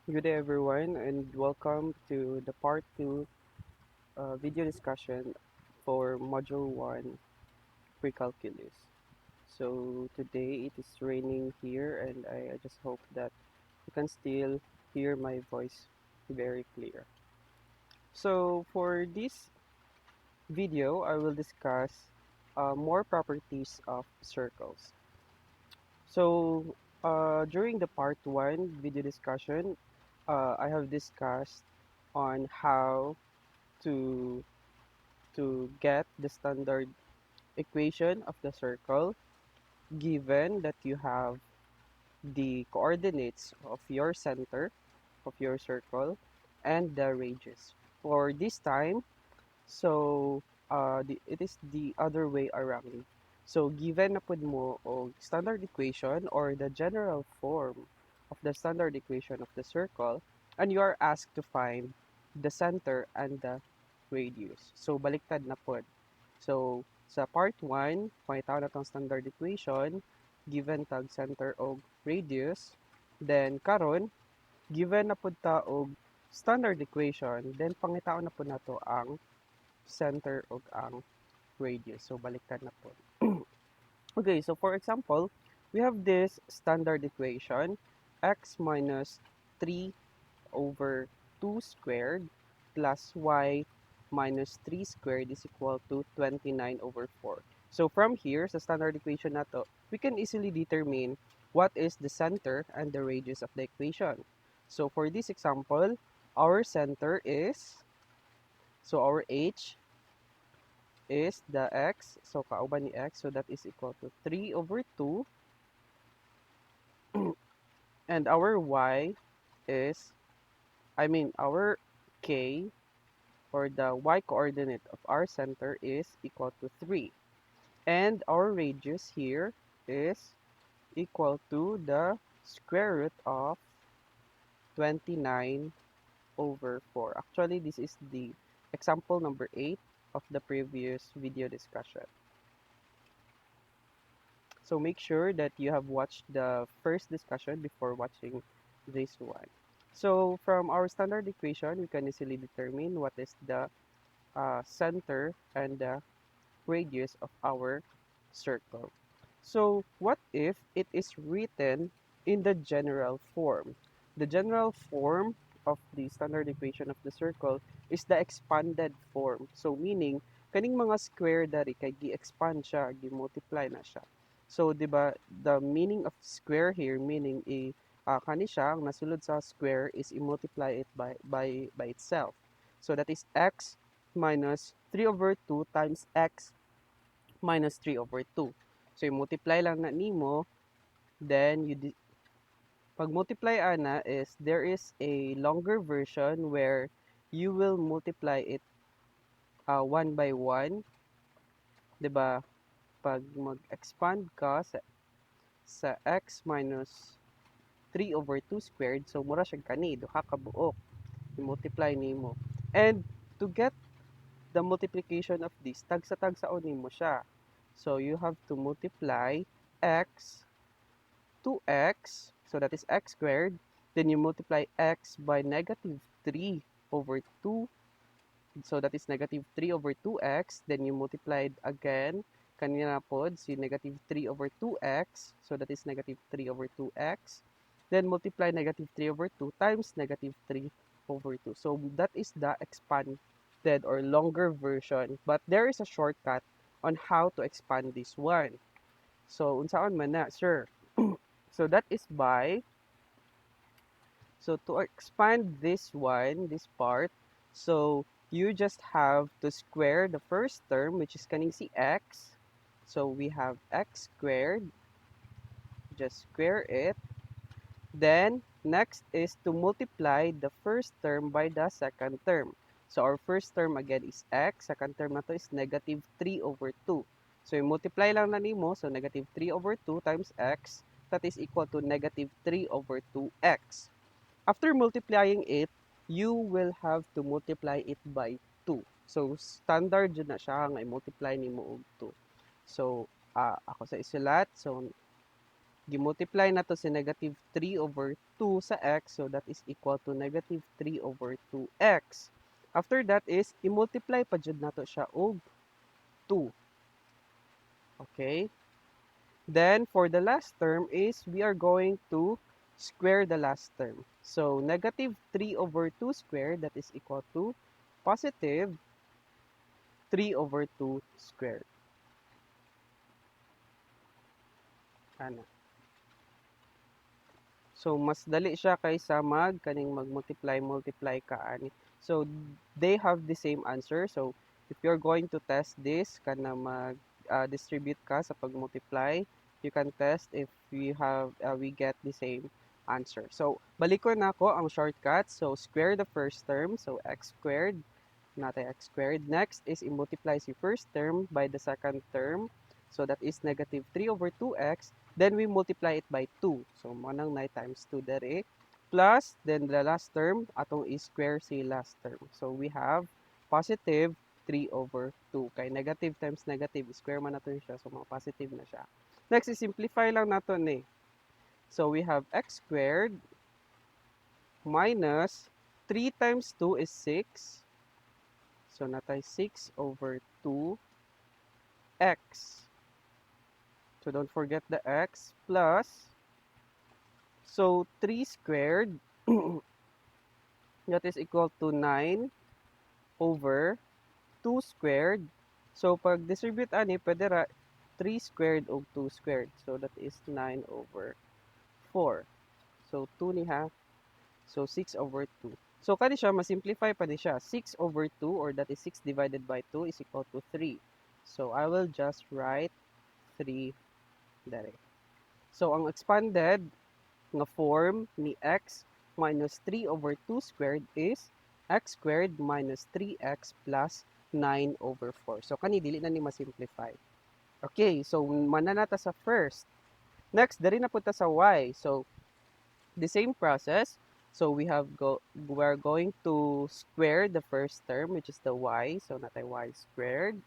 Good day everyone and welcome to the part 2 video discussion for module 1 pre-calculus. So today it is raining here and I just hope that you can still hear my voice very clear. So for this video I will discuss more properties of circles. So during the part 1 video discussion I have discussed on how to get the standard equation of the circle given that you have the coordinates of your center of your circle and the radius. For this time, it is the other way around. So given na pud mo og standard equation or the general form of the standard equation of the circle, and you are asked to find the center and the radius. So baliktad na pod. So sa part 1, pangitaw na tong standard equation given tag center og radius. Then karon given na pud ta og standard equation, then pangitaw na pud nato ang center og ang radius. So baliktad na po. Okay, so for example, we have this standard equation, x minus 3 over 2 squared plus y minus 3 squared is equal to 29 over 4. So from here, sa standard equation na to, we can easily determine what is the center and the radius of the equation. So for this example, our center is, so our h is the x, so kauban ni x, so that is equal to 3 over 2, and our y is, our k, or the y coordinate of our center is equal to 3. And our radius here is equal to the square root of 29 over 4. Actually, this is the example number 8 of the previous video discussion. So make sure that you have watched the first discussion before watching this one. So from our standard equation, we can easily determine what is the center and the radius of our circle. So what if it is written in the general form? The general form of the standard equation of the circle is the expanded form. So meaning, kaning mga square dari kay gi-expand siya, gi-multiply na siya. So, di ba, the meaning of square here, meaning kani siya, ang nasulod sa square is i-multiply it by itself. So, that is x minus 3 over 2 times x minus 3 over 2. So, i-multiply lang na nimo, then pag multiply ana is there is a longer version where you will multiply it one by one, 'di ba? Pag mag-expand ka sa x minus 3 over 2 squared, so mura siya kani duha ka buok, i-multiply nimo. And to get the multiplication of this, tagsa-tagsaon nimo siya. So you have to multiply x to x, so that is x squared. Then you multiply x by negative 3 over 2, so that is negative 3 over 2x. Then you multiplied again, kanina pod, si negative 3 over 2x, so that is negative 3 over 2x. Then multiply negative 3 over 2 times negative 3 over 2. So that is the expanded or longer version. But there is a shortcut on how to expand this one. So, unsaon man na, sir? So that is by, so to expand this one, this part, so you just have to square the first term, which is kaning si x. So we have x squared, just square it. Then next is to multiply the first term by the second term. So our first term again is x, second term na to is negative 3 over 2. So yung multiply lang na nimo, so negative 3 over 2 times x, that is equal to negative 3 over 2x. After multiplying it, you will have to multiply it by 2. So standard yun na siya nga i-multiply nimo og 2. So ako sa isulat, so Gimultiply na to si negative 3 over 2 sa x, so that is equal to negative 3 over 2x. After that is, i-multiply pa jud nato siya og 2. Okay? Then, for the last term is, we are going to square the last term. So, negative 3 over 2 squared, that is equal to positive 3 over 2 squared. Ano? So, mas dali siya kaysa kaning mag-multiply ka ani. So, they have the same answer. So, if you're going to test this, kana distribute ka sa pag-multiply, you can test if we get the same answer. So, balik ko na ko ang shortcut. So, square the first term. So, x squared, not x squared. Next is i-multiply si first term by the second term. So, that is negative 3 over 2x. Then we multiply it by 2. So, manang 9 times 2 dere. Plus, then the last term, atong i-square si last term. So, we have positive 3 over 2. Kay negative times negative, square man natin siya. So, mga positive na siya. Next, i-simplify lang natin eh. So, we have x squared minus 3 times 2 is 6. So, natay 6 over 2x. So, don't forget the x plus, so 3 squared, that is equal to 9 over 2 squared. So, pag distribute ani, pwede ra 3 squared o 2 squared. So, that is 9 over 4. So, 2 ni ha. So, 6 over 2. So, kani siya, masimplify pa di siya. 6 over 2, or that is 6 divided by 2 is equal to 3. So, I will just write 3 there. So, ang expanded nga form ni x minus 3 over 2 squared is x squared minus 3x plus 9 over 4. So, kani dili na ni masimplify. Okay, so mananata sa first. Next, dari na punta sa y. So, the same process. So, we're going to square the first term, which is the y. So, natay y squared.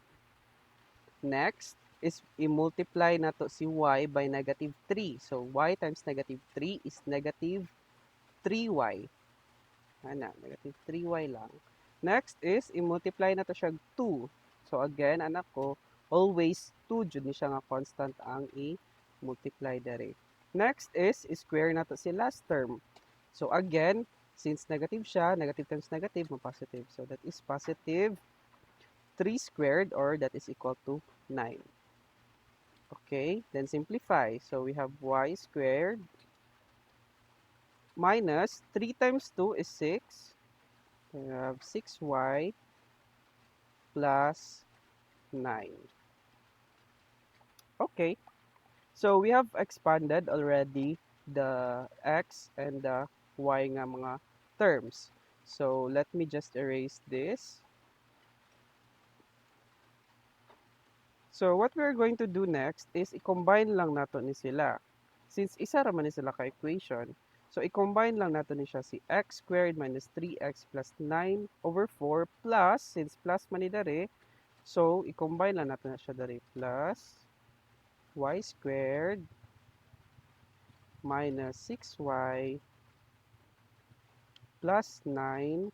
Next is i-multiply nato si y by negative 3. So, y times negative 3 is negative 3y. Ana, negative 3y lang. Next is, i-multiply na to siya 2. So, again, anak ko, always 2 jud ni siya nga constant ang i-multiply dere. Next is, square na to si last term. So, again, since negative siya, negative times negative, positive. So, that is positive 3 squared, or that is equal to 9. Okay, then simplify. So, we have y squared minus 3 times 2 is 6. We have 6y plus 9. Okay, so we have expanded already the x and the y nga mga terms. So let me just erase this. So what we're going to do next is i-combine lang nato ni sila. Since isa raman ni sila ka equation, so i-combine lang nato ni siya si x squared minus 3x plus 9 over 4 plus, since plus man ni dere, so i-combine lang nato na siya dere, plus y squared minus 6y plus 9.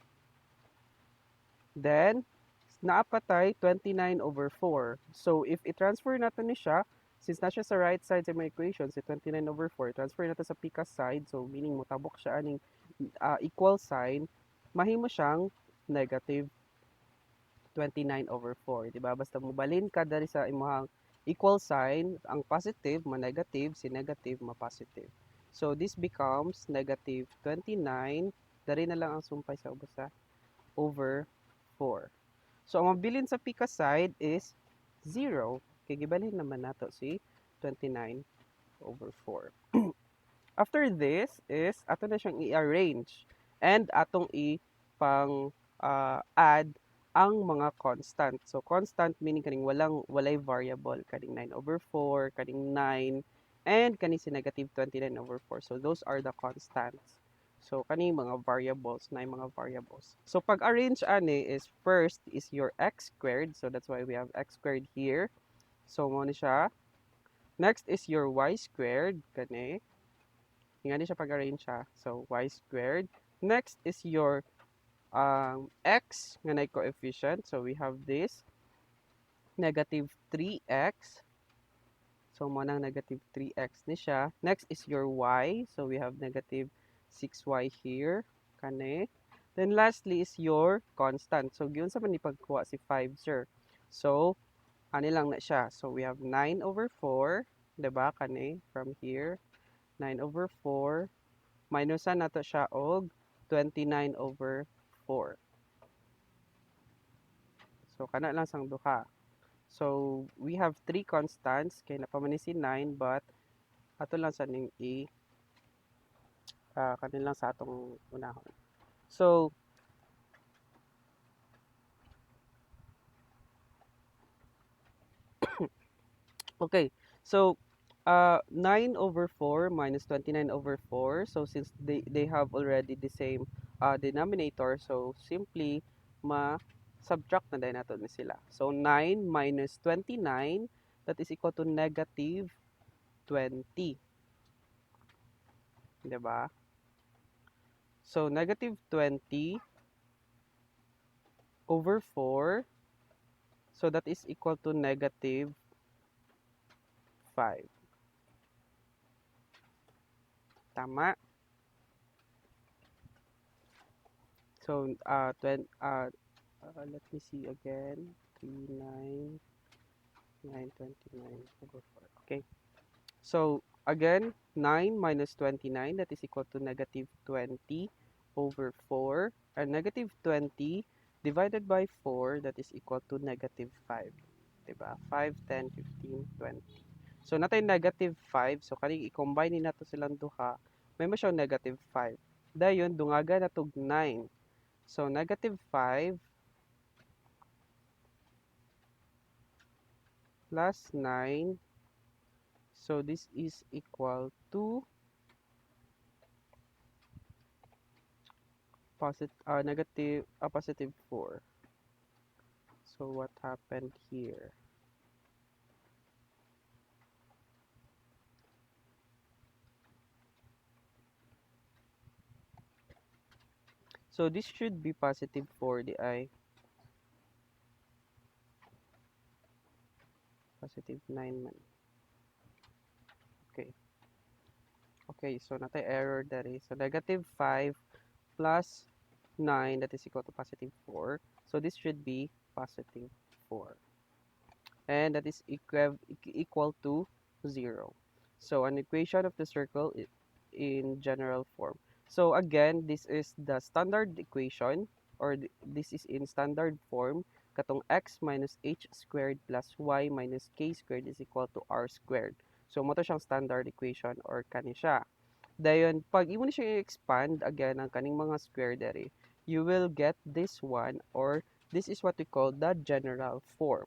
Then, naapatay 29 over 4. So, if i-transfer natin ni siya, since na siya sa right side sa mga equation, si 29 over 4, transfer natin sa pika side, so meaning mutabok siya aning equal sign, mahimo siyang negative 29 over 4. Diba? Basta mubalin ka dari sa imong equal sign, ang positive, ma-negative, si negative, ma-positive. So, this becomes negative 29, dari na lang ang sumpay sa ubasa, over 4. So, ang mabilin sa pika side is 0. Kaya gibalhin naman nato si 29 over 4. After this is, ato na siyang i-arrange and atong i-pang add ang mga constant. So, constant meaning kaning walay variable. Kaning 9 over 4, kaning 9, and kaning si negative 29 over 4. So, those are the constants. So, kaning mga variables, na mga variables. So, pag-arrange ani is first is your x squared. So, that's why we have x squared here. So, mo ni siya. Next is your y squared, kani. Nga ni siya pag-arrange siya. So, y squared. Next is your x nga na coefficient. So, we have this negative 3x. So, mo nang negative 3x ni siya. Next is your y. So, we have negative 6y here. Kani. Then, lastly is your constant. So, giyon sa man ipagkuha si 5, sir. So, ano lang na siya. So, we have 9 over 4. Diba? Kani. From here. 9 over 4. Minusan nato siya og 29 over 4. So, kana lang sang duha. So, we have three constants. Kaya napaman ni si 9, but ato lang sa ning kanin lang sa atong unahon. So, okay. So, 9 over 4 minus 29 over 4. So, since they have already the same denominator, so simply subtract na din nato ni sila. So, 9 minus 29, that is equal to negative 20. Diba? So, negative 20 over 4. So, that is equal to negative 5. Tama? So, let me see again. 3, 9, 929 over 4. Okay. So, again, 9 minus 29, that is equal to negative 20 over 4. And negative 20 divided by 4, that is equal to negative 5. Diba? 5, 10, 15, 20. So, natay negative 5. So, kaning i-combine ni nato silang duha, may mo siyang negative 5. Dayon, dungaga na tog 9. So, negative 5 plus 9. So, this is equal to positive 4. So, what happened here? So, this should be positive 4 di ay. Positive 9 man. Okay. Okay, so natay error dari. So, negative 5 plus 9, that is equal to positive 4. So, this should be positive 4. And that is equal to 0. So, an equation of the circle in general form. So, again, this is the standard equation, or this is in standard form. Katong x minus h squared plus y minus k squared is equal to r squared. So, mo to siyang standard equation, or kani siya. Dayon, pag imo ni siya i-expand again ang kaning mga square dere, you will get this one, or this is what we call the general form.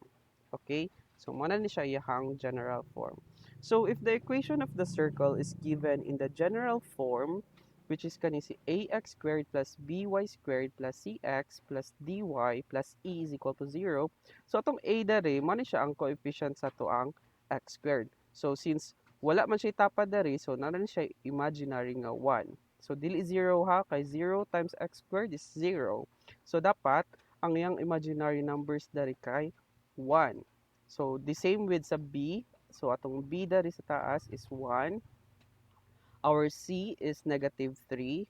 Okay? So, muna ni siya iyahang general form. So, if the equation of the circle is given in the general form, which is kani si ax squared plus by squared plus cx plus dy plus e is equal to 0. So, atong a dere, muna siya ang coefficient sa tuang x squared. So, since wala man siya tapad dere, so naran siya imaginary nga 1. So, dili 0 ha, kay 0 times x squared is 0. So, dapat, ang iyang imaginary numbers dere kay 1. So, the same with sa b. So, atong b dere sa taas is 1. Our c is negative 3.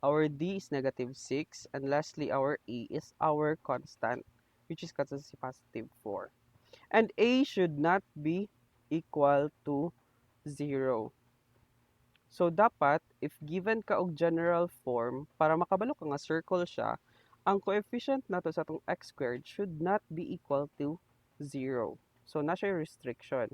Our d is negative 6. And lastly, our e is our constant, which is kasi positive 4. And a should not be equal to 0. So, dapat, if given ka og general form, para makabalo ka nga circle siya, ang coefficient nato sa atong x squared should not be equal to 0. So, na siya restriction.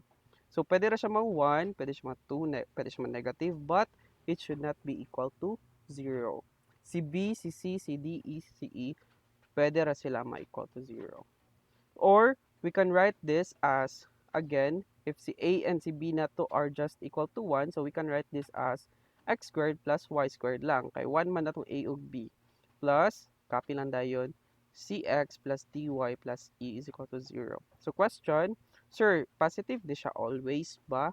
So, pwede ra siya mga 1, pwede siya mga 2, pwede siya mga negative, but it should not be equal to 0. Si B, si C, si D, E, si E, pwede ra sila ma-equal to 0. Or, we can write this as, again, if si A and si B na to are just equal to 1, so we can write this as x squared plus y squared lang. Kay 1 man na itong A ug B. Plus, copy lang dayon, cx plus dy plus e is equal to 0. So, question, sir, positive di siya always ba?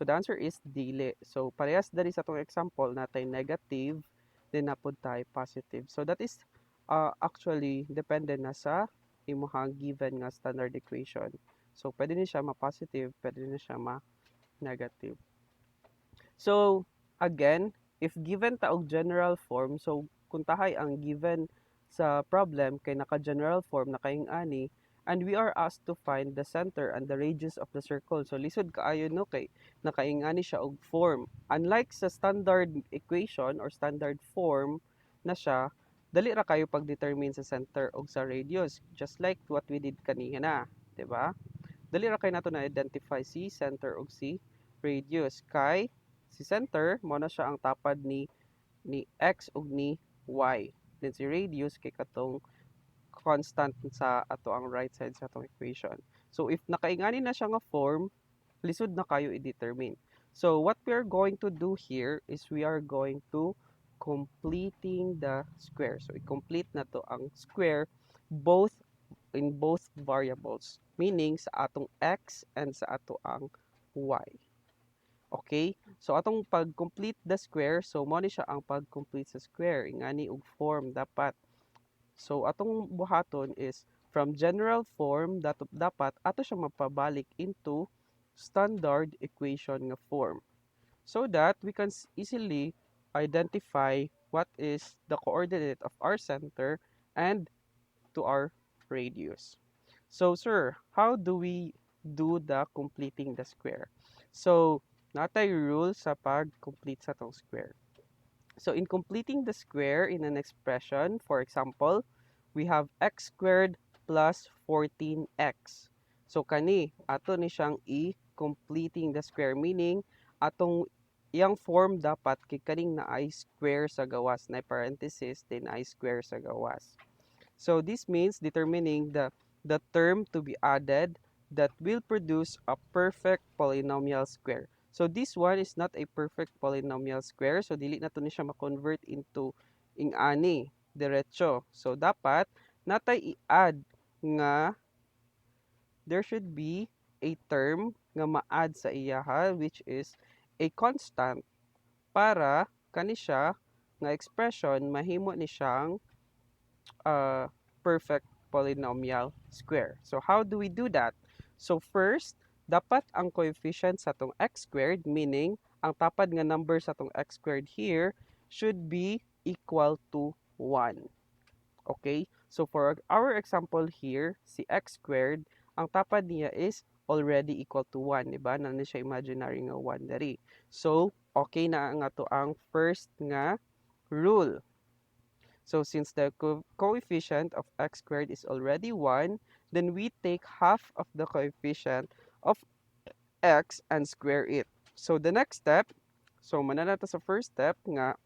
So the answer is dili. So parehas dali sa tong example natay negative then napud tay positive. So that is actually depende na sa imuhang given nga standard equation. So pwede ni siya ma-positive, pwede ni siya ma-negative. So, again, if given ta og general form, so kung tahay ang given sa problem kay naka-general form, nakaing-ani, and we are asked to find the center and the radius of the circle. So, lisod kaayo no kay nakaing-ani siya og form. Unlike sa standard equation or standard form na siya, dali ra kayo pag-determine sa center og sa radius, just like what we did kanina, 'di ba? Dali ra kay nato na identify si center ug si radius kay si center mo na siya ang tapad ni x ug ni y. Then si radius kay katong constant sa ato ang right side sa atong equation. So if nakaingani na siya nga form, lisod na kayo i-determine. So what we are going to do here is we are going to completing the square. So i-complete na to ang square both in both variables, meaning sa atong x and sa ato ang y. Okay? So atong pag-complete the square, so mo ni siya ang pag-complete sa square, ingani og form dapat. So atong buhaton is from general form dapat ato siya mapabalik into standard equation nga form so that we can easily identify what is the coordinate of our center and to our radius. So, sir, how do we do the completing the square? So, natay rule sa pag-complete sa tong square. So, in completing the square in an expression, for example, we have x squared plus 14x. So, kani, ato ni siyang i-completing the square, meaning, atong iyang form dapat kay kaning na I square sa gawas, na parenthesis, then I square sa gawas. So this means determining the term to be added that will produce a perfect polynomial square. So this one is not a perfect polynomial square. So dili na to ni siya ma-convert into ing-ani diretso. So dapat natay i-add nga there should be a term nga ma-add sa iyaha which is a constant para kani siya nga expression mahimo ni siyang perfect polynomial square. So how do we do that? So first, dapat ang coefficient sa tong x squared, meaning ang tapad nga number sa tong x squared here should be equal to 1. Okay? So for our example here, si x squared, ang tapad niya is already equal to 1, diba? Na siya imaginary nga 1 dari. So, okay na nga to ang first nga rule. So since the coefficient of x squared is already 1, then we take half of the coefficient of x and square it. So the next step, so mananata sa first step nga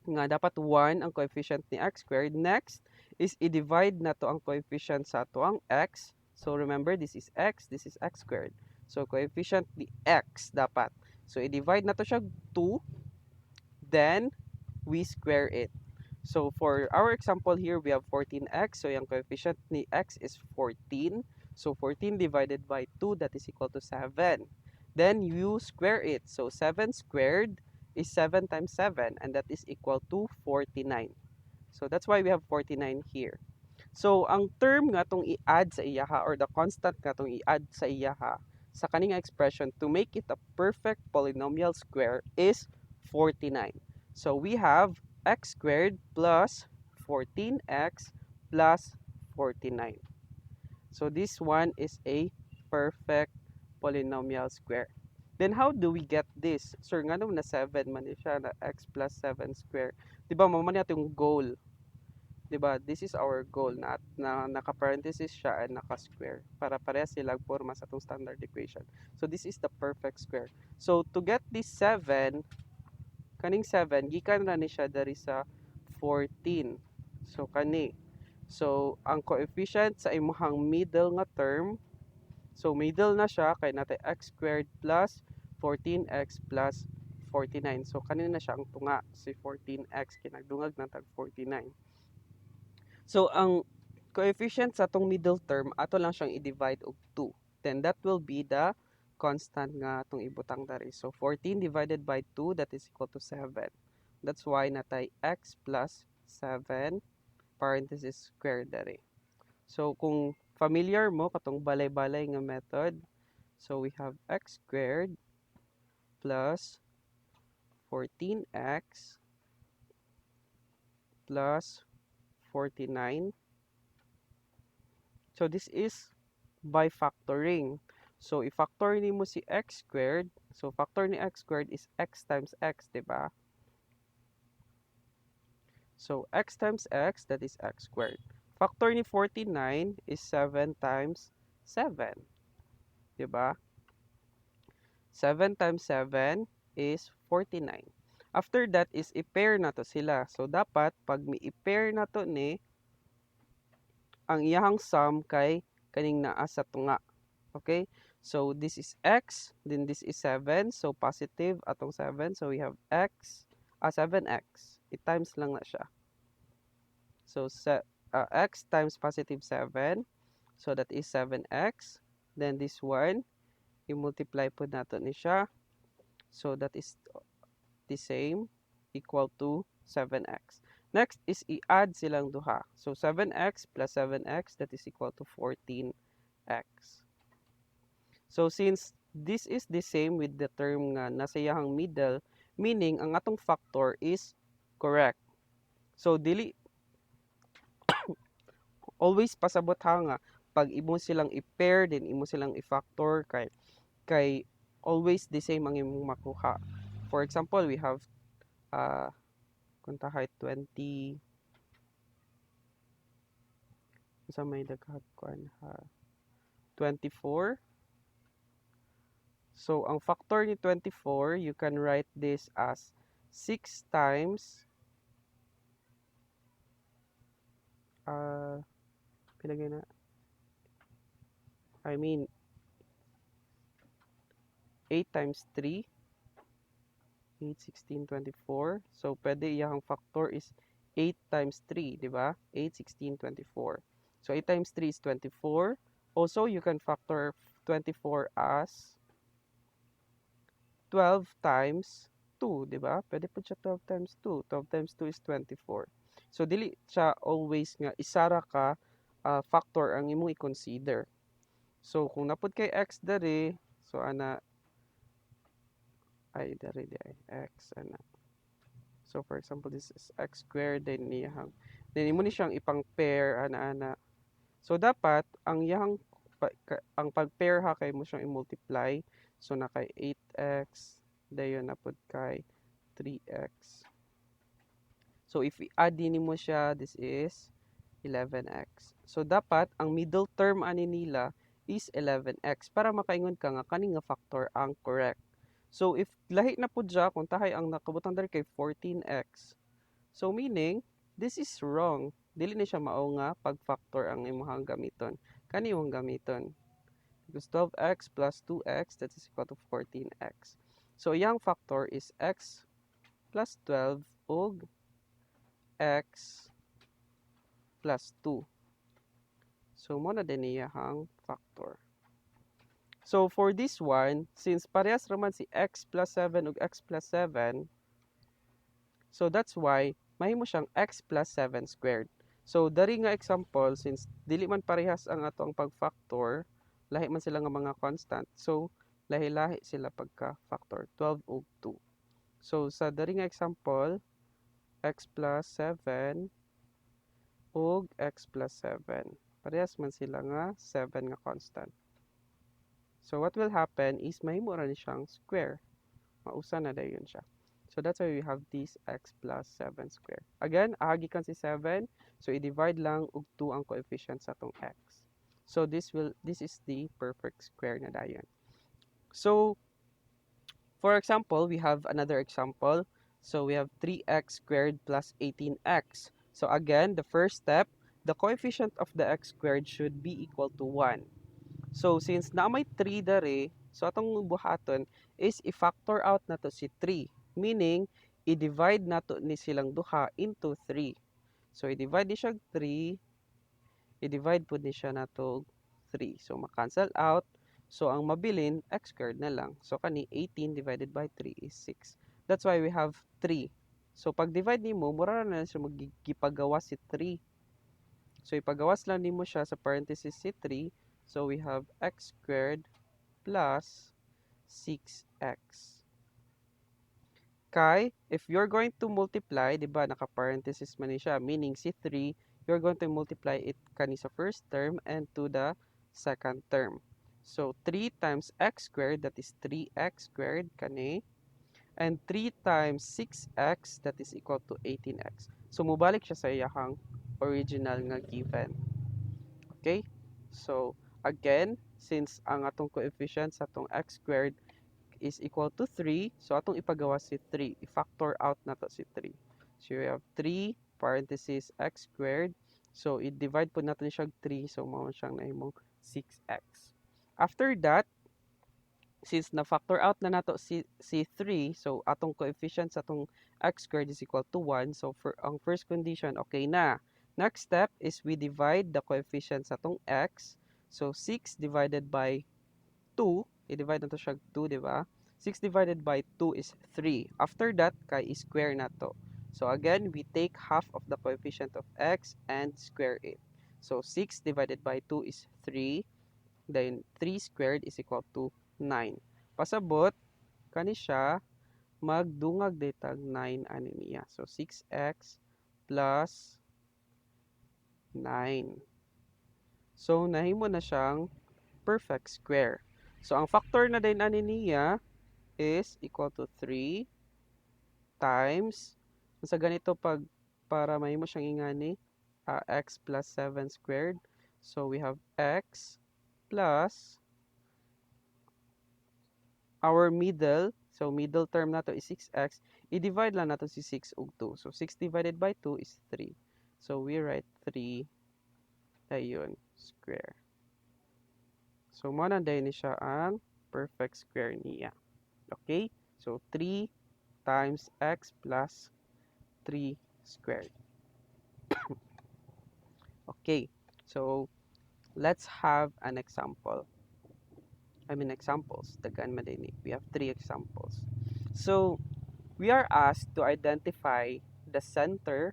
dapat 1 ang coefficient ni x squared. Next is i-divide na to ang coefficient sa to ang x. So remember, this is x squared. So coefficient ni x dapat. So i-divide na to siya 2, then we square it. So for our example here, we have 14x. So yung coefficient ni x is 14. So 14 divided by 2, that is equal to 7. Then you square it. So 7 squared is 7 times 7, and that is equal to 49. So that's why we have 49 here. So ang term nga tong i-add sa iyaha or the constant nga tong i-add sa iyaha sa kaning expression to make it a perfect polynomial square is 49. So we have x squared plus 14x plus 49. So this one is a perfect polynomial square. Then how do we get this? Sir, nga naman na 7 man siya na x plus 7 square. Diba, maman natin yung goal. Diba, this is our goal na naka-parenthesis siya and naka-square para parehas silang forma sa itong standard equation. So this is the perfect square. So to get this 7, kaning 7 gikan na ni siya dari sa 14. So kani, so ang coefficient sa imong middle nga term, so middle na siya kay natay x squared plus 14x plus 49. So kanina na siya ang tunga si 14x kinagdungag ng tag 49. So ang coefficient sa tong middle term ato lang siyang i-divide og 2. Then that will be the constant nga itong ibutang dari. So, 14 divided by 2, that is equal to 7. That's why natay x plus 7, parenthesis square dari. So, kung familiar mo katong balay-balay nga method, so we have x squared plus 14x plus 49. So, this is by factoring. So, i-factor ni mo si x squared. So, factor ni x squared is x times x, di ba? So, x times x, that is x squared. Factor ni 49 is 7 times 7, di ba? 7 times 7 is 49. After that is i-pair na to sila. So, dapat pag mi-i-pair na to ni, ang iyahang sum kay kaning naa sa tunga. Okay? So, this is x, then this is 7. So, positive atong 7. So, we have 7x. I-times lang na siya. So, x times positive 7. So, that is 7x. Then, this one, i-multiply po natin ni siya. So, that is the same, equal to 7x. Next is i-add silang duha. So, 7x plus 7x, that is equal to 14x. So, since this is the same with the term nga nasa iyahang middle, meaning ang atong factor is correct. So, dili always pasabot ha nga pag imo silang i-pair then imo silang i-factor kay always the same ang imong makuha. For example, we have kung tahay 20 sa may daghan ha 24. So, ang factor ni 24, you can write this as 6 times pilagay na I mean 8 times 3, 8, 16, 24. So, pwede iyang factor is 8 times 3, di ba? 8, 16, 24. So, 8 times 3 is 24. Also, you can factor 24 as 12 times 2, di ba? Pwede po siya 12 times 2. 12 times 2 is 24. So, dili siya always nga isara ka factor ang imong i-consider. So, kung napod kay x dari, so ana ay dari di ay x ana. So, for example, this is x squared then niyang then imo ni siyang ipang pair ana. So, dapat ang iyang ang pag-pair ha kay mo siyang i-multiply. So, na kay 8x dayon napod kay 3x. So, if i-add din mo siya, this is 11x. So, dapat ang middle term ani nila is 11x para makaingon ka nga kani nga factor ang correct. So, if lahi na pud siya kung tahay ang nakabutang diri kay 14x. So, meaning this is wrong. Dili ni siya mao nga pag-factor ang imong gamiton. Kani imong gamiton. Because 12x plus 2x, that is equal to 14x. So, iyang factor is x plus 12 ug x plus 2. So, mo na din iyahang factor. So, for this one, since parehas raman si x plus 7 ug x plus 7, so that's why mahimo siyang x plus 7 squared. So, dari nga example, since dili man parehas ang ato ang pag-factor, lahi man sila nga mga constant. So, lahi-lahi sila pagka-factor, 12 ug 2. So, sa dari nga example, x plus 7 ug x plus 7. Parehas man sila nga 7 nga constant. So, what will happen is mahimo ra ni siyang square. Mausa na dayon siya. So, that's why we have this x plus 7 square. Again, ahagikan si 7. So, i-divide lang og 2 ang coefficient sa tong x. So, this is the perfect square na dayon. So, for example, we have another example. So, we have 3x squared plus 18x. So, again, the first step, the coefficient of the x squared should be equal to 1. So, since na may 3 dari, so atong buhaton is i-factor out na to si 3. Meaning, i-divide na to ni silang duha into 3. So, i-divide ni siya 3, i-divide po ni siya na to 3. So, ma-cancel out. So, ang mabilin, x squared na lang. So, kani 18 divided by 3 is 6. That's why we have 3. So, pag divide nimo, mura na siya magigipagawa si 3. So, ipagawas lang nimo siya sa parenthesis si 3. So, we have x squared plus 6x. Kay, if you're going to multiply, di ba, naka-parenthesis man ni siya, meaning si 3, you're going to multiply it kani sa first term and to the second term. So, 3 times x squared, that is 3x squared, kani. And 3 times 6x, that is equal to 18x. So, mubalik siya sa iyahang original nga given. Okay? So, again, since ang atong coefficient sa atong x squared is equal to 3, so atong ipagawa si 3. I-factor out na to si 3. So, we have 3 parenthesis x squared. So, i-divide po natin siya 3. So, mao siyang nahimong 6x. After that, since na-factor out na nato si 3, so atong coefficient sa atong x squared is equal to 1. So, for ang first condition, okay na. Next step is we divide the coefficient sa atong x. So, 6 divided by 2, i-divide na to siya 2, di ba? 6 divided by 2 is 3. After that, kay i-square na to. So again, we take half of the coefficient of x and square it. So 6 divided by 2 is 3. Then 3 squared is equal to 9. Pasabot, kani siya, magdungag ditag 9 ani niya. So 6x plus 9. So nahimo na siyang perfect square. So, ang factor na din ani niya is equal to 3 times, sa ganito pag para mahimo siyang ingani, x plus 7 squared. So, we have x plus our middle. So, middle term na to is 6x. I-divide lang nato si 6 ug 2. So, 6 divided by 2 is 3. So, we write 3 ayun, square. So, mo na din ni siya ang perfect square niya. Okay? So, 3 times x plus 3 squared. Okay, so let's have an example. Examples. Dagan madini. We have 3 examples. So, we are asked to identify the center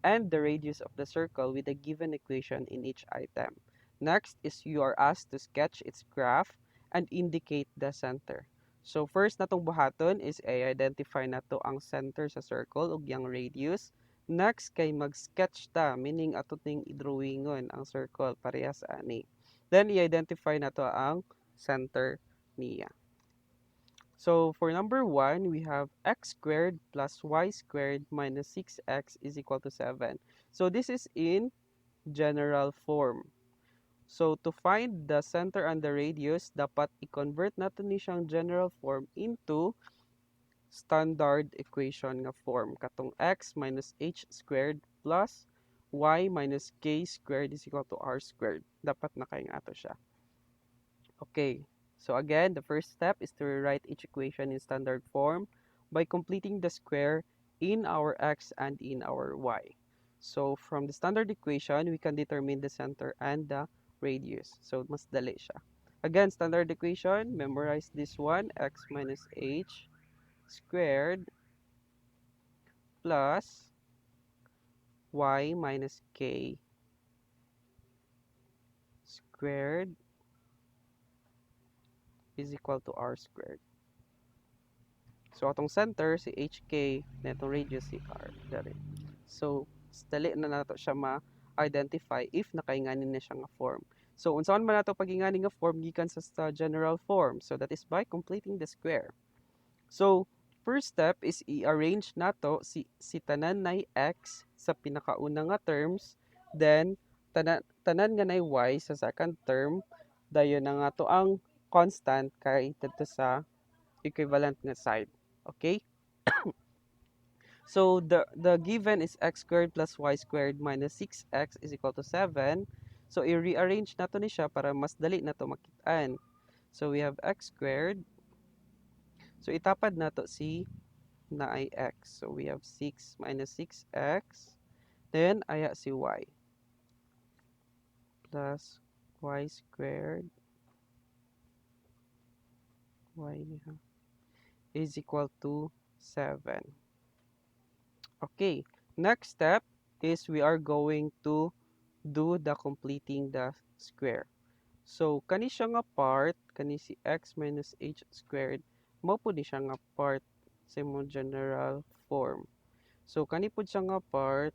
and the radius of the circle with a given equation in each item. Next is you are asked to sketch its graph and indicate the center. So first natong buhaton is i-identify nato ang center sa circle ug yang radius. Next kay mag-sketch ta, meaning ato ting i-drawingon ang circle parehas ani. Then i-identify nato ang center niya. So for number 1, we have x squared plus y squared minus 6x is equal to 7. So this is in general form. So to find the center and the radius, dapat i-convert natin ni siyang general form into standard equation nga form. Katong x minus h squared plus y minus k squared is equal to r squared. Dapat na kayong ato siya. Okay, so again, the first step is to rewrite each equation in standard form by completing the square in our x and in our y. So from the standard equation, we can determine the center and the radius. So mas dali siya. Again, standard equation, memorize this one, x minus h squared plus y minus k squared is equal to r squared. So, atong center, si HK, na itong radius, si R. Dari. So, dali na nato siya ma-identify if nakainganin na siya nga form. So, unsaon man nato pag-ingani nga form, gikan sa general form. So, that is by completing the square. So, first step is i-arrange nato si tanan nay x sa pinakauna nga terms, then tanan nga nay y sa second term, dayon na nga to ang constant kay dito sa equivalent nga side. Okay? So the given is x squared plus y squared minus 6x is equal to 7. So i-rearrange nato ni siya para mas dali na to makitaan. So we have x squared. So itapad nato si na ay x. So we have 6 minus 6x. Then aya si y plus y squared y niya is equal to 7. Okay, next step is we are going to do the completing the square. So, kani siya nga part, kani si x minus h squared, mao po ni siya nga part sa imong general form. So, kani po siya nga part,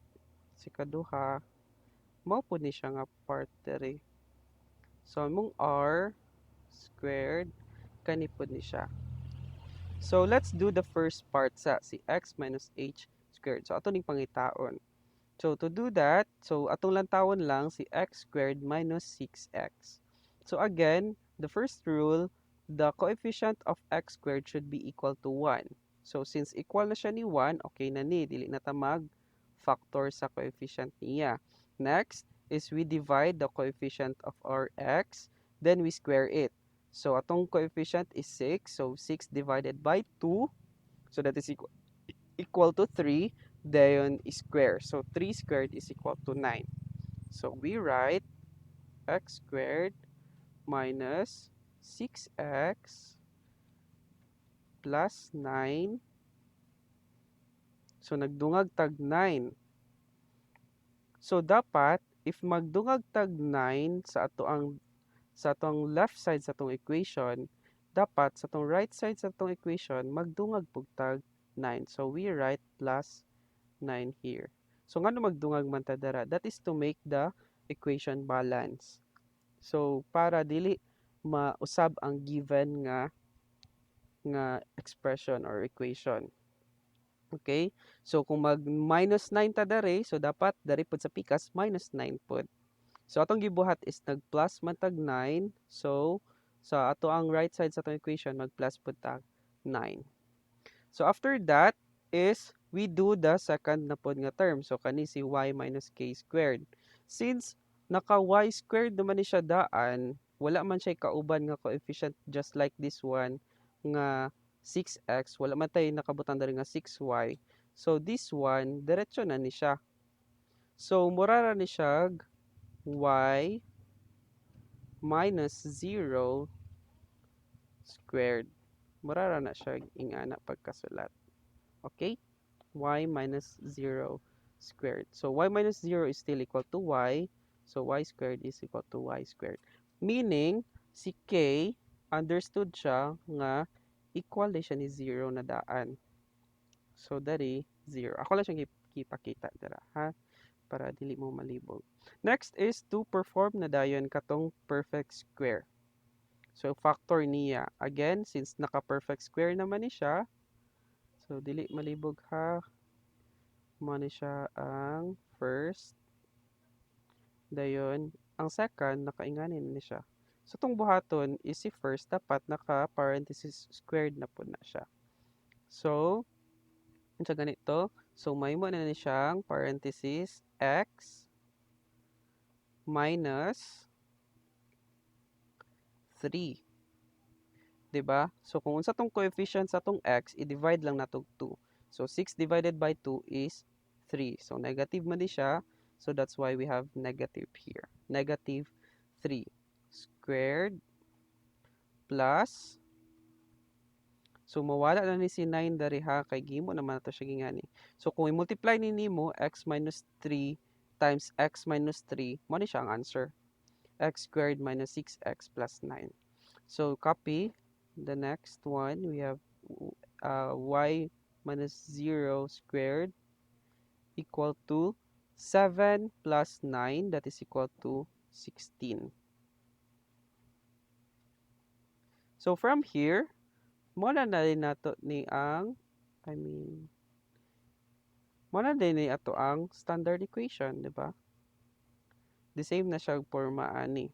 si kaduha, mao po ni siya nga part dere. So, imong r squared, kani po ni siya. So, let's do the first part sa si x minus h squared. So, ato ning pangitaon. So, to do that, so atong lantawon lang si x squared minus 6x. So, again, the first rule, the coefficient of x squared should be equal to 1. So, since equal na siya ni 1, okay na ni, dili na ta mag-factor sa coefficient niya. Next is we divide the coefficient of our x, then we square it. So, atong coefficient is 6, so 6 divided by 2, so that is equal to 3, then square. So 3 squared is equal to 9. So we write x squared minus 6x plus 9. So nagdungag tag 9. So dapat if magdungag tag 9 sa atong left side sa atong equation, dapat sa atong right side sa atong equation magdungag pug tag 9. So we write plus 9 here. So ngano magdungag man ta dara? That is to make the equation balance. So para dili mausab ang given nga expression or equation. Okay? So kung mag minus 9 ta dere, so dapat dere pud sa pikas minus 9 pud. So atong gibuhat is nag plus man tag 9. So sa ato ang right side sa atong equation mag plus pud tag 9. So after that is we do the second na pod nga term. So kani si y minus k squared. Since naka y squared naman ni siya daan, wala man siya kauban nga coefficient just like this one nga 6x, wala man tayo nakabutang diri nga 6y. So this one diretso na ni siya. So mura ra ni siya y minus 0 squared. Mura ra na siya ingana pagkasulat. Okay? Y minus 0 squared. So, y minus 0 is still equal to y. So, y squared is equal to y squared. Meaning, si k, understood siya nga equal na siya ni 0 na daan. So, dari 0. Ako lang siyang ipakita dira, ha? Para dili mo malibog. Next is to perform na dayon katong perfect square. So, factor niya. Again, since naka-perfect square naman ni siya, so, dili malibog ha. Mo ni siya ang first. Dayon, ang second, nakainganin ni siya. So, itong buhaton is si first, dapat naka-parenthesis squared na po na siya. So, sa ganito, so may mo na ni siyang parenthesis x minus 3. 'Di ba? So, kung unsa tong coefficient sa tong x, i-divide lang natog 2. So, 6 divided by 2 is 3. So, negative man di siya. So, that's why we have negative here. Negative 3 squared plus, so mawala na ni si 9 dari ha, kay gimo naman ito siya gingani. So, kung i-multiply ni nimo x minus 3 times x minus 3, mo ni siya ang answer. X squared minus 6x plus 9. So, copy the next one. We have y minus 0 squared equal to 7 plus 9, that is equal to 16. So, from here, muna na rin nato ni ang, muna din ni ato ang standard equation, di ba? The same na siya forma ani.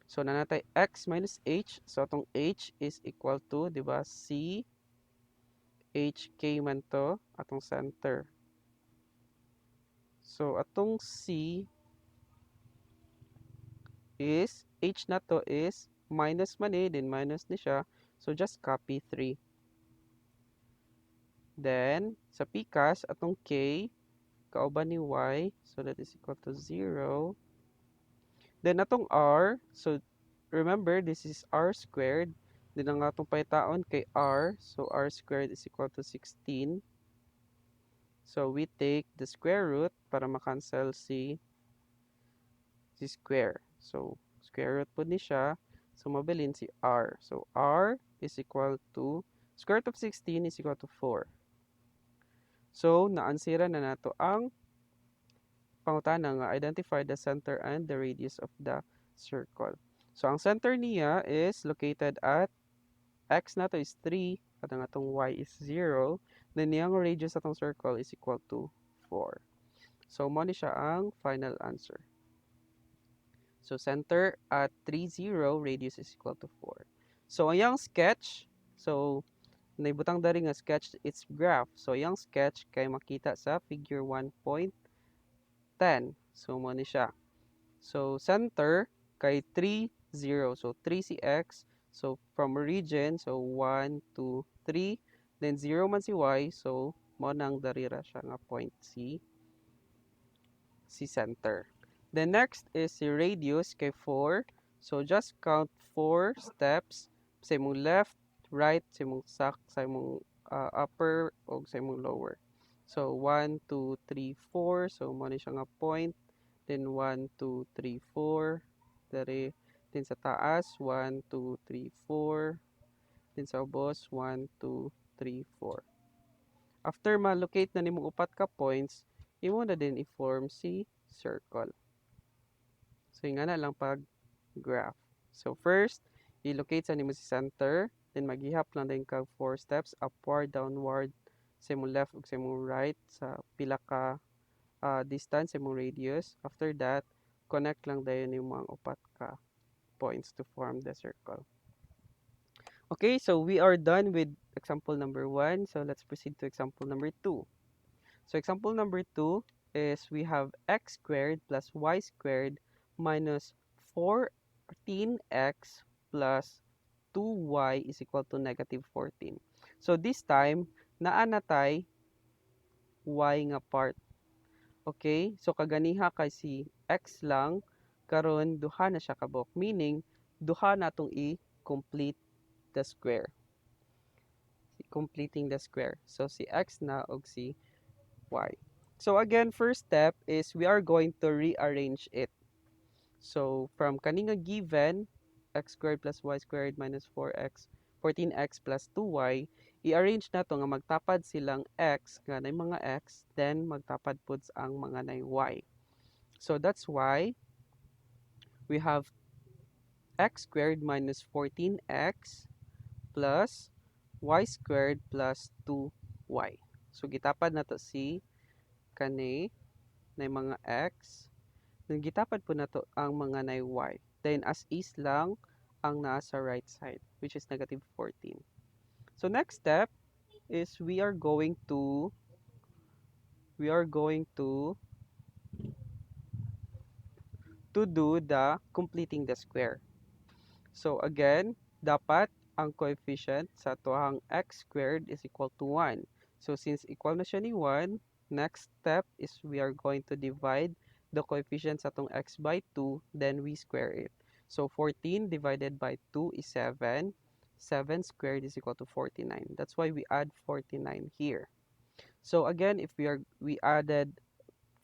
So, na natay x minus h. So, atong h is equal to, di ba, c hk man to, atong center. So, atong c is, h na to is minus man eh, then minus ni siya. So, just copy 3. Then, sa pikas, atong k, kauban ni y, so that is equal to 0. Then, atong r, so remember, this is r squared. Then ang atong pahitaon kay r, so r squared is equal to 16. So we take the square root para makancel si square. So square root po ni siya. So mabilin si r. So r is equal to square root of 16 is equal to 4. So naansira na nato ang pangutana nga identify the center and the radius of the circle. So ang center niya is located at x nato is 3 at ang atong y is 0. Then yung radius atong circle is equal to 4. So mo ni siya ang final answer. So center at 3, 0, radius is equal to 4. So ang sketch, so naibutang dari nga sketch its graph. So yung sketch kay makita sa figure 1.10. So mo ni siya. So center kay 3, 0. So 3 si x. So from origin, so 1, 2, 3. Then 0 man si y. So mo nang darira siya nga point si center. The next is si radius kay 4. So just count 4 steps sa imong left, right, sa imong sa imong upper o sa imong lower. So 1, 2, 3, 4. So mo ni siya nga point. Then 1, 2, 3, 4. Dari din sa taas 1, 2, 3, 4. Din sa ubos 1, 2, 3, 4. After ma-locate na nimong upat ka points, imo na din i-form si circle. So, yung na lang pag graph. So, first, i-locate sa nimo si center. Then, maghihap lang din kag 4 steps. Upward, downward, sa imong left ug sa imong right. Sa pila ka distance, sa imong radius. After that, connect lang dayon yung mga upat ka points to form the circle. Okay, so we are done with example number 1. So, let's proceed to example number 2. So example number 2 is we have x squared plus y squared minus 14x plus 2y is equal to negative 14. So this time, naa na tay y nga part. Okay? So kaganiha kay si x lang, karon duha na siya kabok. Meaning, duha na itong i-complete the square. Completing the square. So si x na og si y. So again, first step is we are going to rearrange it. So from kaninga given, x squared plus y squared minus 14x plus 2y, i-arrange na to nga magtapad silang x nga nay mga x, then magtapad puds ang mga nay y. So that's why we have x squared minus 14x plus y squared plus 2y. So gitapad na to si kani na mga x. Then gitapad po na to ang mga na y. Then as is lang ang nasa right side, which is negative 14. So next step is we are going to do the completing the square. So again, dapat ang coefficient sa tuhang x squared is equal to 1. So since equal na siya ni 1, next step is we are going to divide the coefficient sa tong x by 2, then we square it. So 14 divided by 2 is 7. 7 squared is equal to 49. That's why we add 49 here. So again, if we added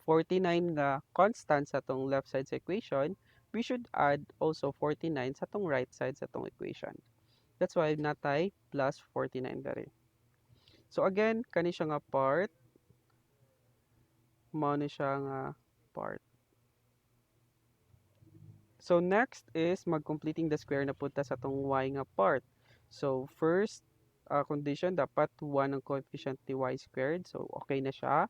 49 nga constant sa tong left side sa equation, we should add also 49 sa tong right side sa tong equation. That's why natay plus 49 dali. So again, kani siya nga part, mao ni siya nga part. So next is mag-completing the square na punta sa tong y nga part. So first condition, dapat 1 ang coefficient ni y squared. So okay na siya.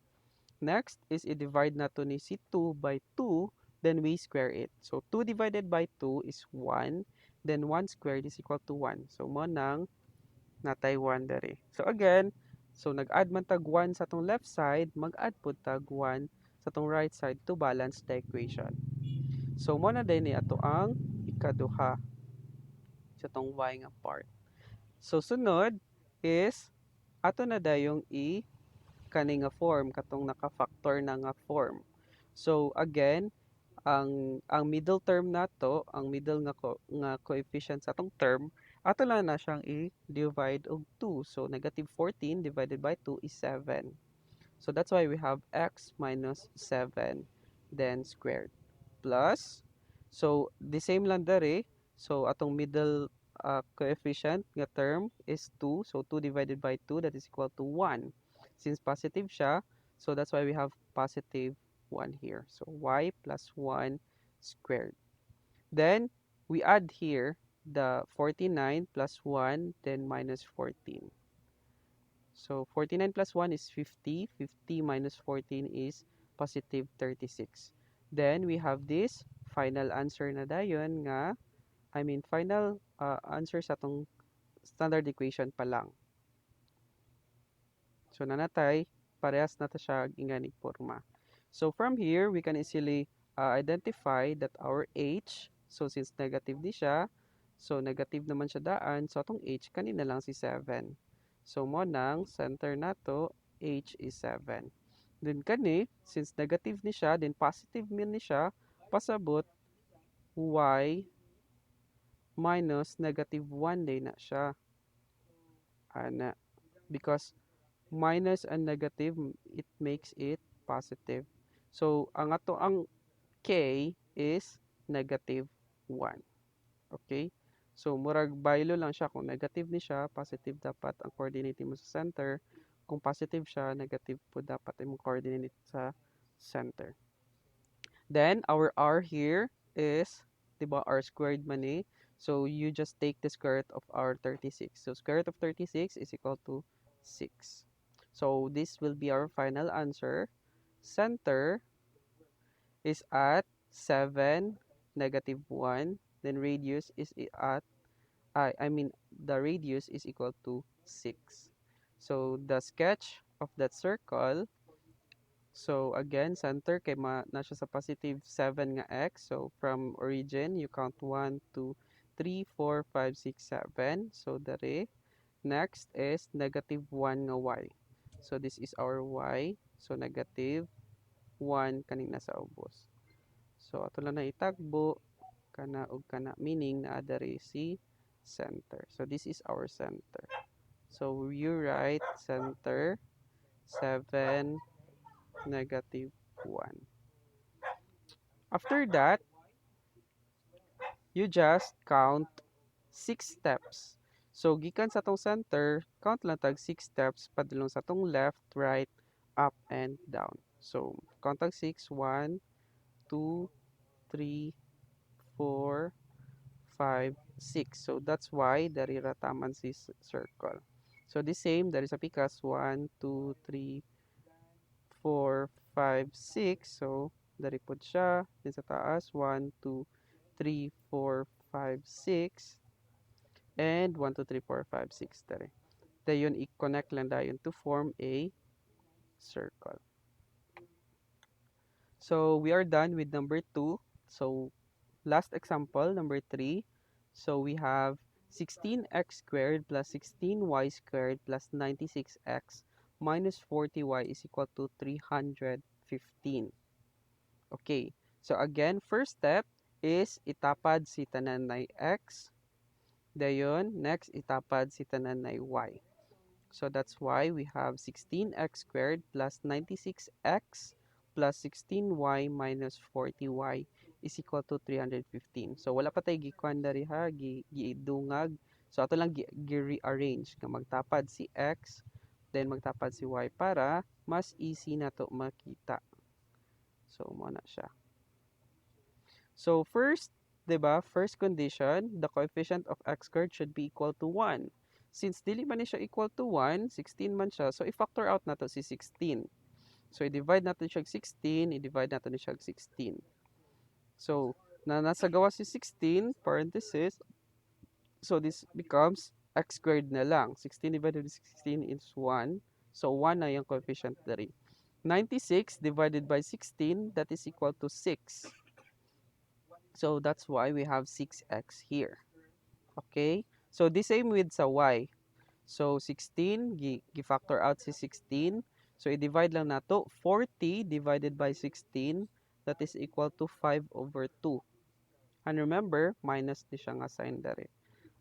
Next is i-divide na to ni si 2 by 2, then we square it. So 2 divided by 2 is 1, then 1 squared is equal to 1. So mo nang natay 1 dere. So again, so nag-add man tag 1 sa tong left side, mag-add pud tag 1 sa tong right side to balance the equation. So mo na din ni ato ang ikaduha sa tong y nga part. So sunod is ato na dayong kani nga form katong naka-factor na nga form. So again, ang middle term nato, ang middle nga coefficient sa tong term Ato lang na siyang i-divide og 2. So, negative 14 divided by 2 is 7. So, that's why we have x minus 7, then squared, plus. So, the same lang dere. So, atong middle coefficient nga term is 2. So, 2 divided by 2, that is equal to 1. Since positive siya, so that's why we have positive 1 here. So, y plus 1 squared. Then, we add here the 49 plus 1, then minus 14. So, 49 plus 1 is 50. 50 minus 14 is positive 36. Then, we have this final answer na dayon nga, final answer sa itong standard equation pa lang. So, nanatay, parehas na ta siya inganig forma. So, from here, we can easily identify that our h, so since negative di siya, so negative naman siya daan, so atong h, kanina lang si 7. So, mo nang center nato, h is 7. Then kani, since negative ni siya, then positive min ni siya, pasabot y minus negative 1 day na siya. Ana, because minus and negative, it makes it positive. So, ang k is negative 1. Okay? So, murag baylo lang siya. Kung negative ni siya, positive dapat ang coordinate mo sa center. Kung positive siya, negative po dapat yung coordinate sa center. Then, our r here is, diba, r squared man eh. So, you just take the square root of r 36. So, square root of 36 is equal to 6. So, this will be our final answer. Center is at 7, negative 1. Then, radius is at, the radius is equal to 6. So, the sketch of that circle. So again, center kay na siya sa positive 7 nga x. So from origin, you count 1, 2, 3, 4, 5, 6, 7. So dere. Next is negative 1 nga y. So this is our y. So negative 1 kanina sa ubos. So ato lang na itagbo kana ug kana, meaning na dere si center. So this is our center. So you write center 7, negative 1. After that, you just count 6 steps. So, gikan sa tong center, count lang tag 6 steps padulong sa tong left, right, up, and down. So, count tag 6, 1, 2, 3, 4, 5, 6. So, that's why dari rataman si circle. So, the same, dari sa pikas, 1, 2, 3, 4, 5, 6. So, dari po siya. Din sa taas, 1, 2, 3, 4, 5, 6. And 1, 2, 3, 4, 5, 6. Dari. Dayon, i-connect lang dayon to form a circle. So, we are done with number 2. So, last example, number 3. So, we have 16x squared plus 16y squared plus 96x minus 40y is equal to 315. Okay. So, again, first step is itapad si tanan na x. Dayon, next, itapad si tanan na y. So that's why we have 16x squared plus 96x plus 16y minus 40y is equal to 315. So wala pa tayo gikuan dari ha, giidungag. So ato lang gi-rearrange nga magtapad si x, then magtapad si y para mas easy na to makita. So mo na siya. So first, 'di ba? First condition, the coefficient of x squared should be equal to 1. Since dili man ni siya equal to 1, 16 man siya, so i-factor out nato si 16. So i-divide natin siya 16, i-divide natin siya 16. So nasa gawa si 16, parenthesis, so this becomes x squared na lang. 16 divided by 16 is 1. So 1 na yung coefficient dari. 96 divided by 16, that is equal to 6. So that's why we have 6x here. Okay? So the same with sa y. So 16, gi-factor out si 16. So i-divide lang nato 40 divided by 16, that is equal to 5/2. And remember, minus di siya nga sign dere.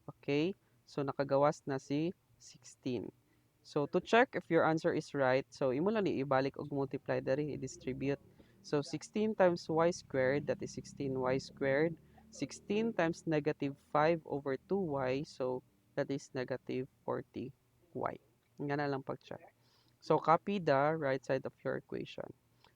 Okay? So nakagawas na si 16. So to check if your answer is right, so imo lang ni ibalik og multiply diri, i-distribute. So 16 times y squared, that is 16y squared. 16 times negative 5 over 2y, so that is negative 40y. Nga na lang pag-check. So copy the right side of your equation.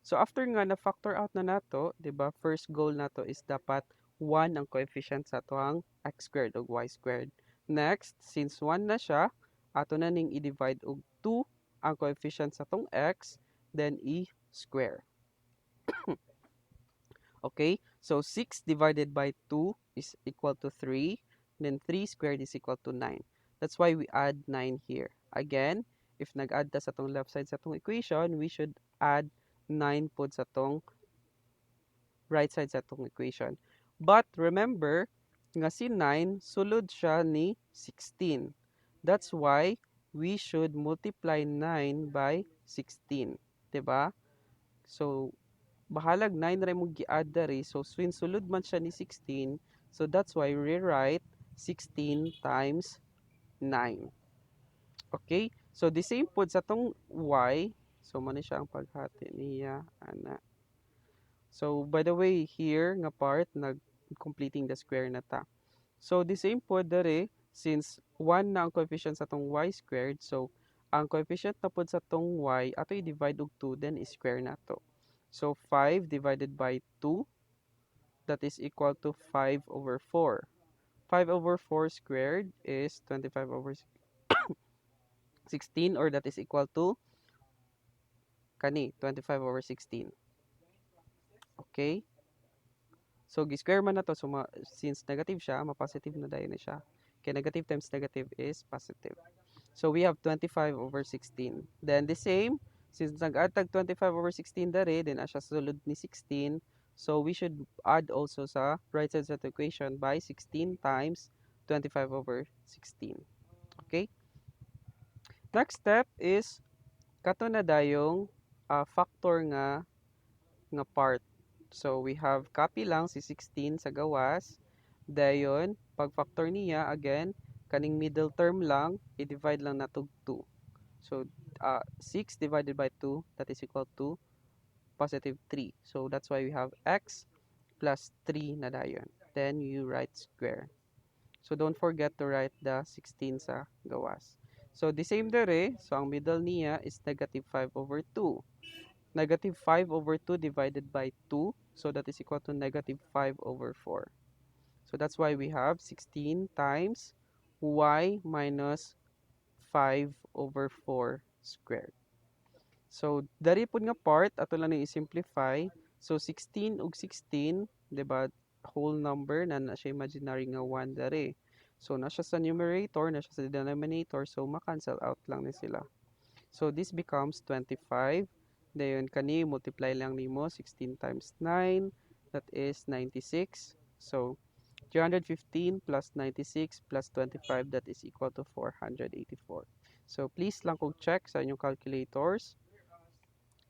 So after nga na factor out na nato, 'di ba? First goal nato is dapat 1 ang coefficient sa atoang x squared o y squared. Next, since 1 na siya, ato na ning i-divide og 2 ang coefficient sa atong x, then i-square. Okay? So 6 divided by 2 is equal to 3. Then 3 squared is equal to 9. That's why we add 9 here. Again, if nag-add ta sa tong left side sa tong equation, we should add 9 po sa tong right side sa tong equation. But remember, nga si 9, sulod siya ni 16. That's why we should multiply 9 by 16. 'Di ba? So, bahalag 9 ra mo gi-add diri. So, since sulod man siya ni 16, so that's why we write 16 times 9. Okay? So, the same po sa tong y. So, man siya ang paghati niya, ana. So, by the way, here nga part, completing the square na ta. So, the same po dere, since 1 na ang coefficient sa tong y squared, so, ang coefficient na po sa tong y, ato i-divide og 2, then i-square na to. So, 5 divided by 2, that is equal to 5 over 4. 5 over 4 squared is 25 over 16, or that is equal to, kani, 25 over 16. Okay? So, gi-square man na to. So, since negative siya, ma-positive na dahil na siya. Kaya negative times negative is positive. So, we have 25 over 16. Then, the same, since nag-add tag 25 over 16 dari, then asya sulod ni 16. So, we should add also sa right side sa equation by 16 times 25 over 16. Okay? Next step is, kato na dayong factor nga part. So, we have copy lang si 16 sa gawas. Dayon, pag factor niya, again, kaning middle term lang, i-divide lang na to 2. So, 6 divided by 2, that is equal to positive 3. So, that's why we have x plus 3 na dayon. Then, you write square. So, don't forget to write the 16 sa gawas. So, the same dere. So, ang middle niya is negative 5 over 2. Negative 5 over 2 divided by 2. So, that is equal to negative 5 over 4. So, that's why we have 16 times y minus 5 over 4 squared. So, dari po nga part, ato lang i-simplify. So, 16 ug 16, di ba, whole number na na siya imaginary nga 1 dari. So, na siya sa numerator, na siya sa denominator, so ma-cancel out lang ni sila. So, this becomes 25. Dayon, kani, multiply lang nimo 16 times 9, that is 96. So, 315 plus 96 plus 25, that is equal to 484. So, please lang kung check sa inyong calculators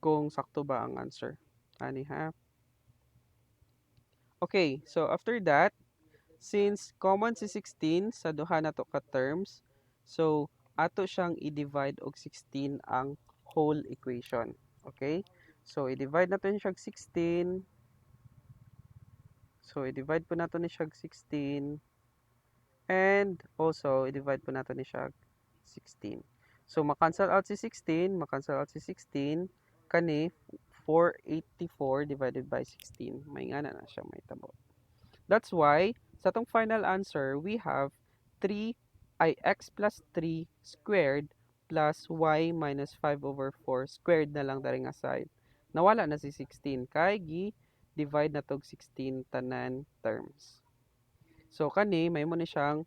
kung sakto ba ang answer. Ani ha? Okay, so after that, since common si 16 sa duha na to ka terms, so ato siyang i-divide og 16 ang whole equation. Okay? So, i-divide natin siya og 16. So, i-divide po natin siya og 16. And also, i-divide po natin siya 16. So, ma-cancel out si 16, ma-cancel out si 16, kani 484 divided by 16. May nga na siya may tabo. That's why, sa tong final answer, we have 3 ay x plus 3 squared plus y minus 5 over 4 squared na lang dari nga side. Nawala na si 16 kay gi-divide na tog 16 tanan terms. So, kani, may mo ni siyang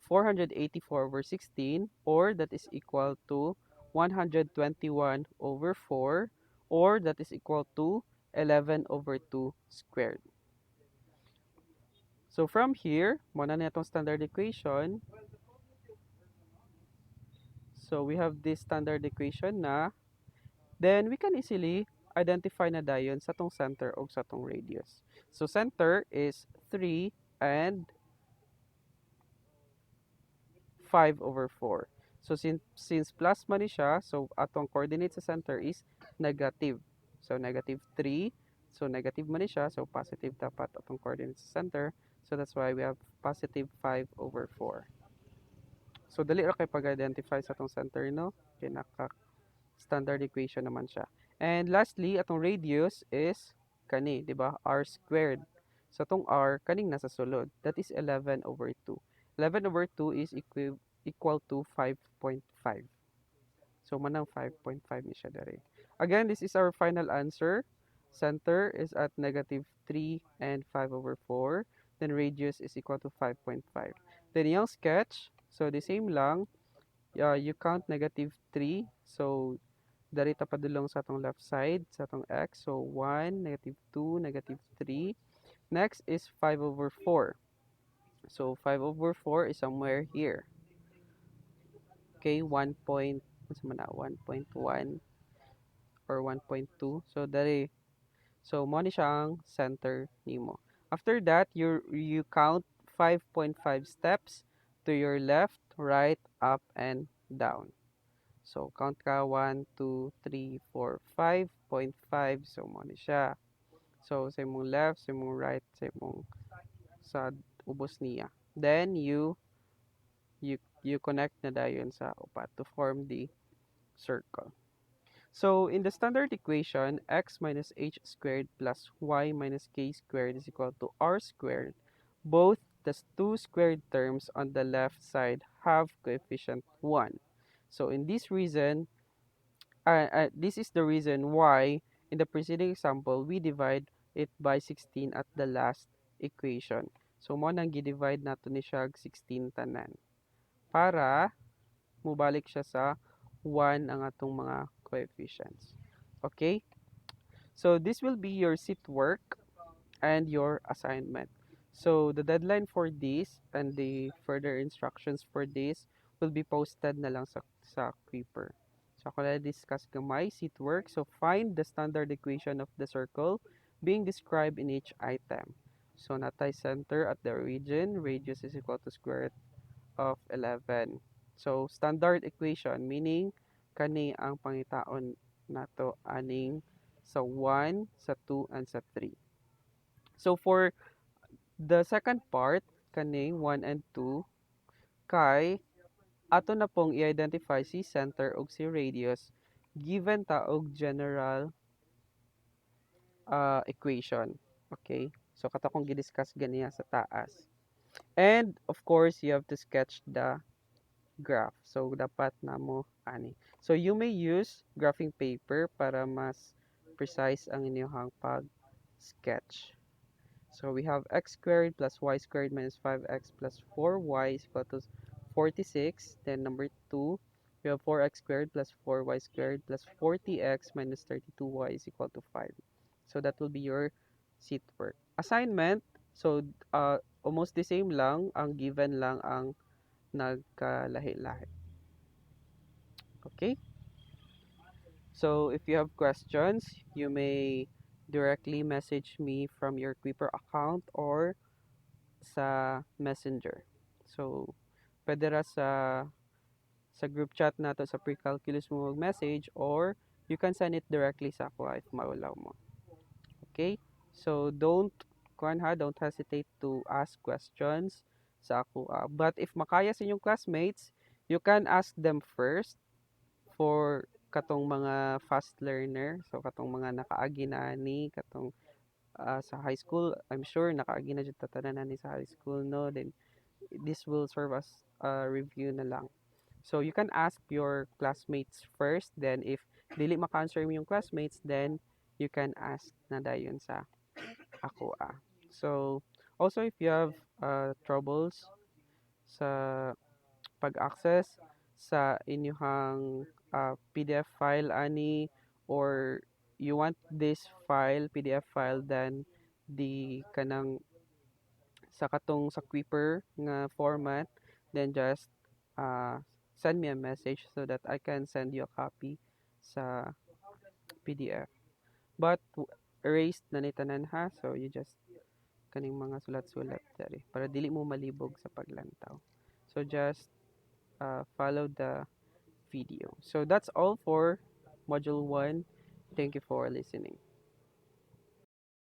484 over 16, or that is equal to 121 over 4, or that is equal to 11 over 2 squared. So, from here, muna na itong standard equation. So, we have this standard equation na, then we can easily identify na dayon sa tong center o sa tong radius. So, center is 3 and 5 over 4. So since plus man ni siya, so atong coordinate sa center is negative. So negative 3. So negative man ni siya, so positive dapat atong coordinate sa center. So that's why we have positive 5 over 4. So dali ra kay pag-identify sa atong center, no? Kay naka standard equation naman siya. And lastly, atong radius is kani, di ba? R squared. So atong R kaning nasa sulod. That is 11 over 2. 11 over 2 is equal to 5.5. So manang 5.5 ni siya dere. Again, this is our final answer. Center is at negative 3 and 5 over 4. Then radius is equal to 5.5. Then yung sketch, so the same lang. You count negative 3. So dari ta padulong sa atong left side, sa atong x. So 1, negative 2, negative 3. Next is 5 over 4. So 5 over 4 is somewhere here. Okay, 1 point, what's man na, 1.1 or 1.2. So dari, so mo ni siyang center nimo. After that, you count 5.5 steps to your left, right, up, and down. So count ka 1, 2, 3, 4, 5.5. So mo ni siya. So sa imong left, sa imong right, sa imong sa ubos niya. Then you connect na dayon sa upat to form the circle. So in the standard equation, x minus h squared plus y minus k squared is equal to r squared. Both the two squared terms on the left side have coefficient 1. So in this is the reason why in the preceding example, we divide it by 16 at the last equation. So mo nang gi-divide nato ni siya 16 tanan para mubalik siya sa 1 ang atong mga coefficients. Okay? So this will be your seat work and your assignment. So the deadline for this and the further instructions for this will be posted na lang sa Creeper. So ako na discuss gamay seat work. So find the standard equation of the circle being described in each item. So natay center at the origin, radius is equal to square root of 11. So standard equation meaning kani ang pangitaon nato aning sa 1, sa 2, and sa 3. So for the second part, kaning 1 and 2, kay ato na pong i-identify si center ug si radius given ta og general equation. Okay? So kato kong gidiscuss ganiya sa taas. And of course, you have to sketch the graph. So dapat namo ani. So you may use graphing paper para mas precise ang inyong pag-sketch. So we have x squared plus y squared minus 5x plus 4y is equal to 46. Then number 2, we have 4x squared plus 4y squared plus 40x minus 32y is equal to 5. So that will be your seat work. Assignment, so almost the same lang, ang given lang ang nagkalahi-lahi. Okay? So if you have questions, you may directly message me from your Creeper account or sa Messenger. So, pwede ra sa group chat nato sa pre-calculus mo mag-message or you can send it directly sa ako if maulaw mo. Okay? So, don't hesitate to ask questions sa ako. But if makaya sa inyong classmates, you can ask them first for katong mga fast learner. So, katong mga nakaagi na ni, katong sa high school, I'm sure nakaagi na jud tatanan ni sa high school, no? Then this will serve as a review na lang. So you can ask your classmates first, then if dili maka-answer mo yung classmates, then you can ask na dayon sa ako. So also if you have troubles sa pag-access sa inyong PDF file ani, or you want this file PDF file, then the kanang sa katong sa Creeper nga format, then just send me a message so that I can send you a copy sa PDF. But erased na ni tanan ha, so you just kaning mga sulat-sulat dere para dili mo malibog sa paglantaw. So just follow the video. So that's all for module 1. Thank you for listening.